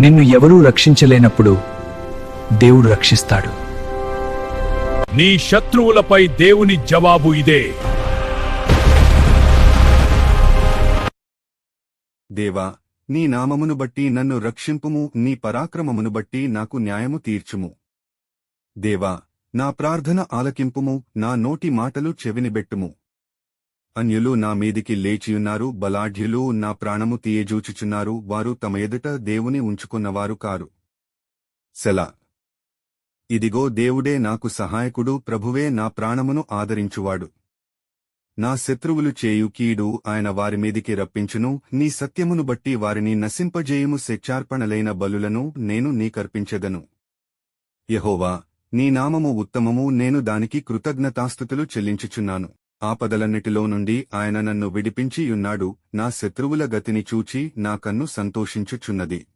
నిన్ను ఎవరూ రక్షించలేనప్పుడు దేవుడు రక్షిస్తాడు. నీ శత్రువులపై దేవుని జవాబు ఇదే. దేవా, నీ నామమును బట్టి నన్ను రక్షింపుము, నీ పరాక్రమమును బట్టి నాకు న్యాయము తీర్చుము. దేవా, నా ప్రార్థన ఆలకింపుము, నా నోటి మాటలు చెవినిబెట్టుము. అన్యులు నా మీదికి లేచియున్నారు, బలాఢ్యులు నా ప్రాణము తీయజూచుచున్నారు, వారు తమ ఎదుట దేవుని ఉంచుకున్నవారు కారు. సెలా. ఇదిగో దేవుడే నాకు సహాయకుడు, ప్రభువే నా ప్రాణమును ఆదరించువాడు. నా శత్రువులు చేయు కీడు ఆయన వారి మీదికి రప్పించును, నీ సత్యమును బట్టి వారిని నశింపజేయుము. శిక్షార్పణలైన బలులను నేను నీకర్పించెదను. యెహోవా, నీ నామము ఉత్తమము, నేను దానికి కృతజ్ఞతాస్తుతులు చెల్లించుచున్నాను. ఆపదలన్నిటిలో నుండి ఆయన నన్ను విడిపించియున్నాడు, నా శత్రువుల గతిని చూచి నా కన్ను సంతోషించుచున్నది.